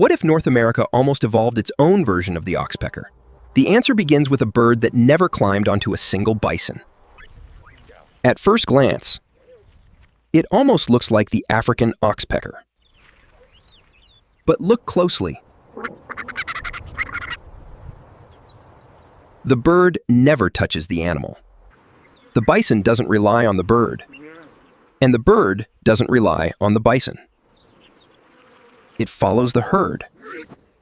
What if North America almost evolved its own version of the oxpecker? The answer begins with a bird that never climbed onto a single bison. At first glance, it almost looks like the African oxpecker. But look closely. The bird never touches the animal. The bison doesn't rely on the bird, and the bird doesn't rely on the bison. It follows the herd,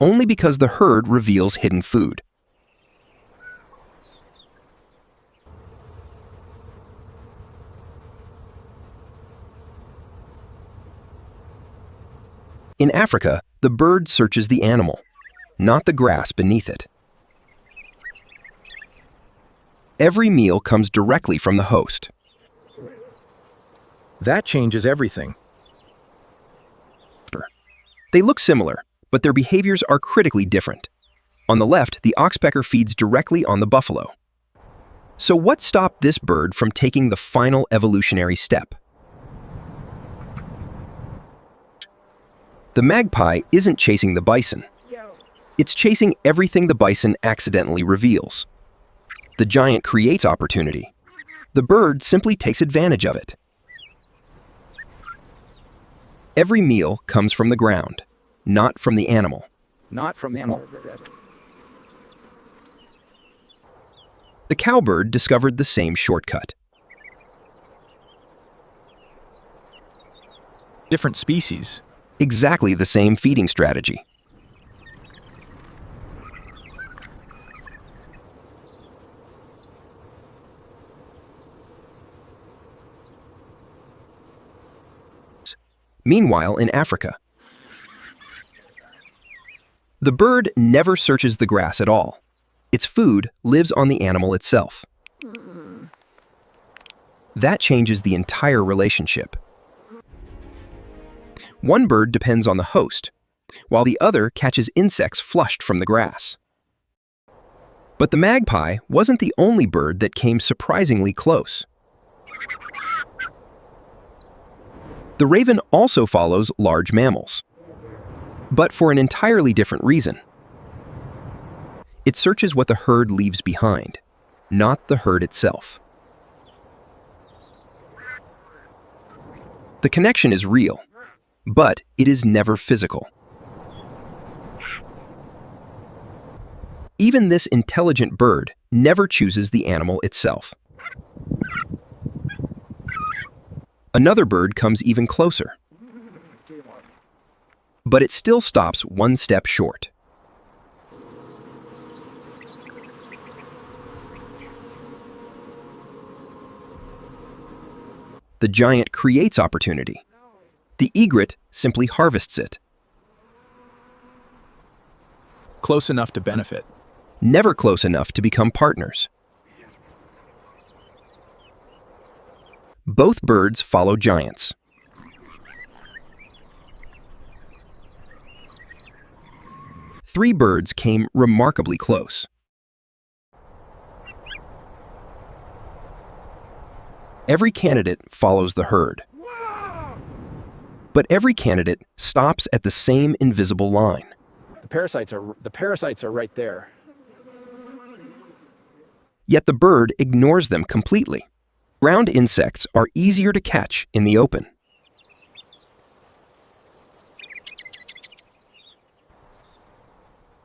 only because the herd reveals hidden food. In Africa, the bird searches the animal, not the grass beneath it. Every meal comes directly from the host. That changes everything. They look similar, but their behaviors are critically different. On the left, the oxpecker feeds directly on the buffalo. So what stopped this bird from taking the final evolutionary step? The magpie isn't chasing the bison. It's chasing everything the bison accidentally reveals. The giant creates opportunity. The bird simply takes advantage of it. Every meal comes from the ground, not from the animal. Not from the animal. The cowbird discovered the same shortcut. Different species. Exactly the same feeding strategy. Meanwhile, in Africa, the bird never searches the grass at all. Its food lives on the animal itself. That changes the entire relationship. One bird depends on the host, while the other catches insects flushed from the grass. But the magpie wasn't the only bird that came surprisingly close. The raven also follows large mammals, but for an entirely different reason. It searches what the herd leaves behind, not the herd itself. The connection is real, but it is never physical. Even this intelligent bird never chooses the animal itself. Another bird comes even closer, but it still stops one step short. The giant creates opportunity. The egret simply harvests it. Close enough to benefit. Never close enough to become partners. Both birds follow giants. Three birds came remarkably close. Every candidate follows the herd. But every candidate stops at the same invisible line. The parasites are right there. Yet the bird ignores them completely. Ground insects are easier to catch in the open.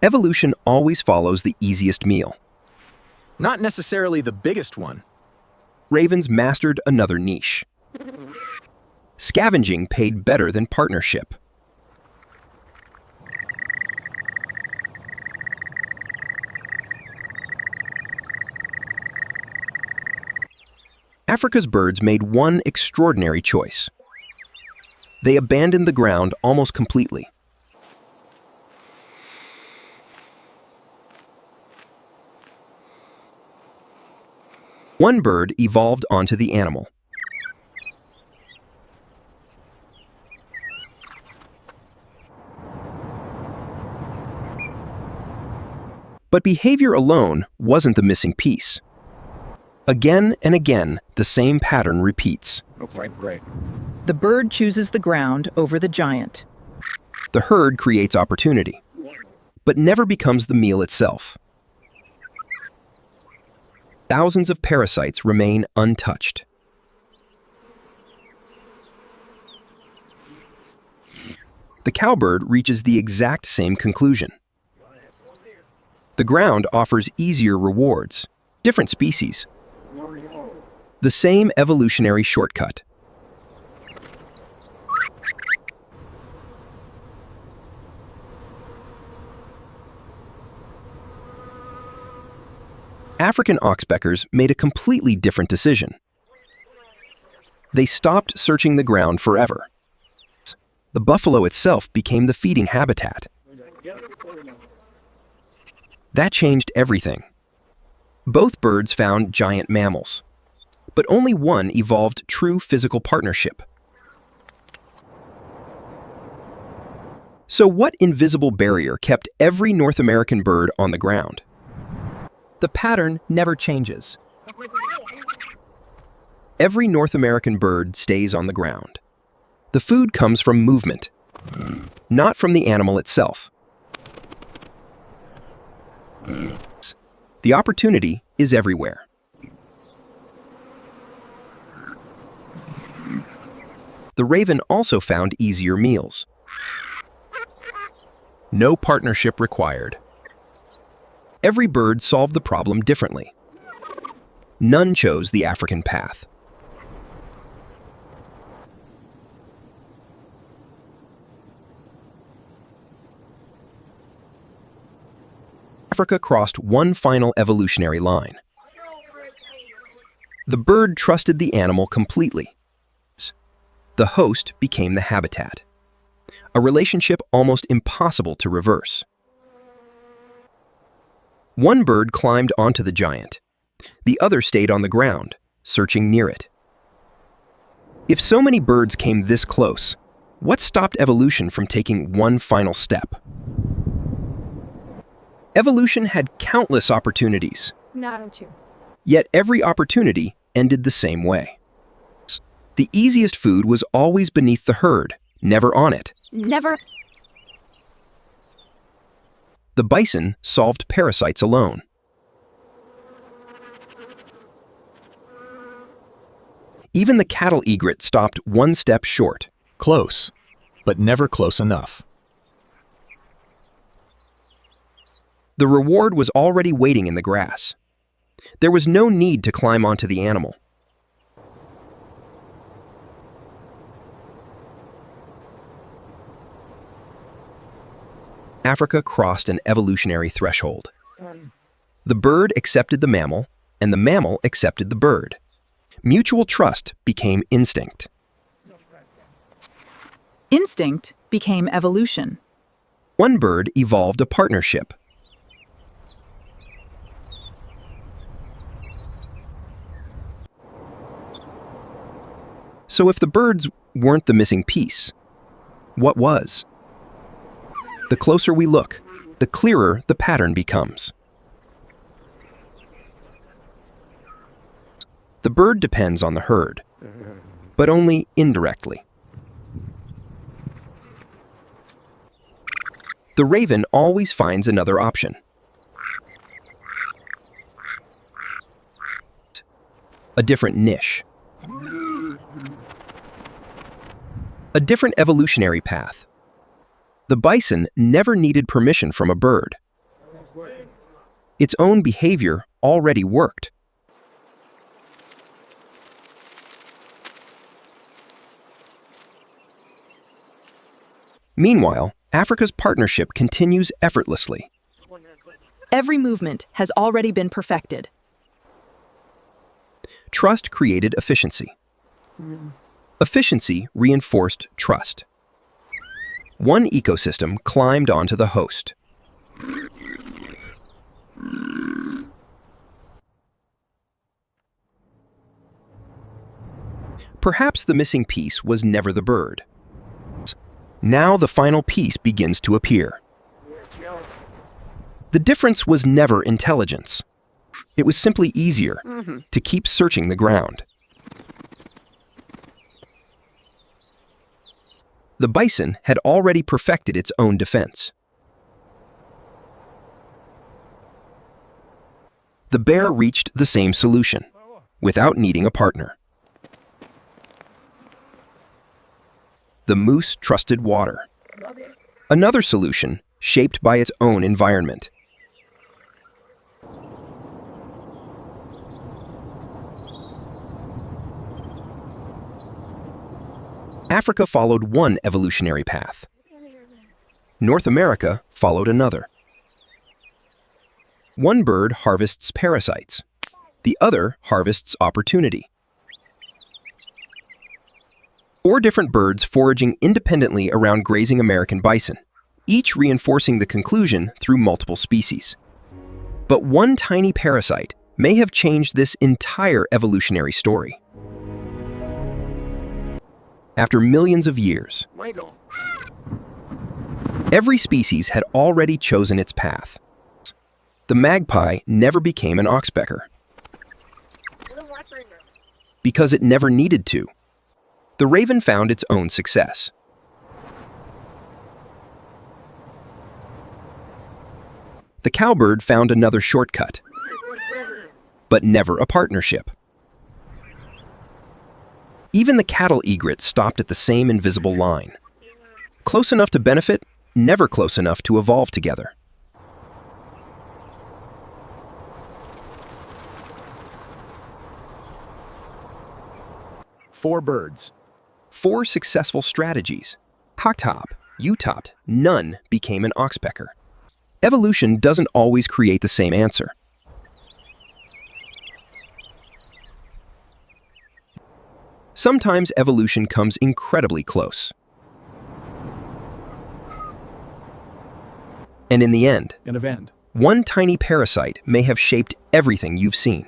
Evolution always follows the easiest meal. Not necessarily the biggest one. Ravens mastered another niche. Scavenging paid better than partnership. Africa's birds made one extraordinary choice. They abandoned the ground almost completely. One bird evolved onto the animal. But behavior alone wasn't the missing piece. Again and again, the same pattern repeats. Oh, right. The bird chooses the ground over the giant. The herd creates opportunity, but never becomes the meal itself. Thousands of parasites remain untouched. The cowbird reaches the exact same conclusion. The ground offers easier rewards, different species. The same evolutionary shortcut. African oxpeckers made a completely different decision. They stopped searching the ground forever. The buffalo itself became the feeding habitat. That changed everything. Both birds found giant mammals, but only one evolved true physical partnership. So what invisible barrier kept every North American bird on the ground? The pattern never changes. Every North American bird stays on the ground. The food comes from movement, not from the animal itself. The opportunity is everywhere. The raven also found easier meals. No partnership required. Every bird solved the problem differently. None chose the African path. Africa crossed one final evolutionary line. The bird trusted the animal completely. The host became the habitat, a relationship almost impossible to reverse. One bird climbed onto the giant. The other stayed on the ground, searching near it. If so many birds came this close, what stopped evolution from taking one final step? Evolution had countless opportunities. Yet every opportunity ended the same way. The easiest food was always beneath the herd, never on it. The bison solved parasites alone. Even the cattle egret stopped one step short. Close, but never close enough. The reward was already waiting in the grass. There was no need to climb onto the animal. Africa crossed an evolutionary threshold. The bird accepted the mammal, and the mammal accepted the bird. Mutual trust became instinct. Instinct became evolution. One bird evolved a partnership. So if the birds weren't the missing piece, what was? The closer we look, the clearer the pattern becomes. The bird depends on the herd, but only indirectly. The raven always finds another option. A different niche. A different evolutionary path. The bison never needed permission from a bird. Its own behavior already worked. Meanwhile, Africa's partnership continues effortlessly. Every movement has already been perfected. Trust created efficiency. Efficiency reinforced trust. One ecosystem climbed onto the host. Perhaps the missing piece was never the bird. Now the final piece begins to appear. The difference was never intelligence. It was simply easier to keep searching the ground. The bison had already perfected its own defense. The bear reached the same solution, without needing a partner. The moose trusted water. Another solution shaped by its own environment. Africa followed one evolutionary path. North America followed another. One bird harvests parasites. The other harvests opportunity. Four different birds foraging independently around grazing American bison, each reinforcing the conclusion through multiple species. But one tiny parasite may have changed this entire evolutionary story. After millions of years, every species had already chosen its path. The magpie never became an oxpecker because it never needed to. The raven found its own success. The cowbird found another shortcut, but never a partnership. Even the cattle egret stopped at the same invisible line. Close enough to benefit, never close enough to evolve together. Four birds. Four successful strategies. Hop, you topped, none became an oxpecker. Evolution doesn't always create the same answer. Sometimes evolution comes incredibly close. And in the end, An event. one tiny parasite may have shaped everything you've seen.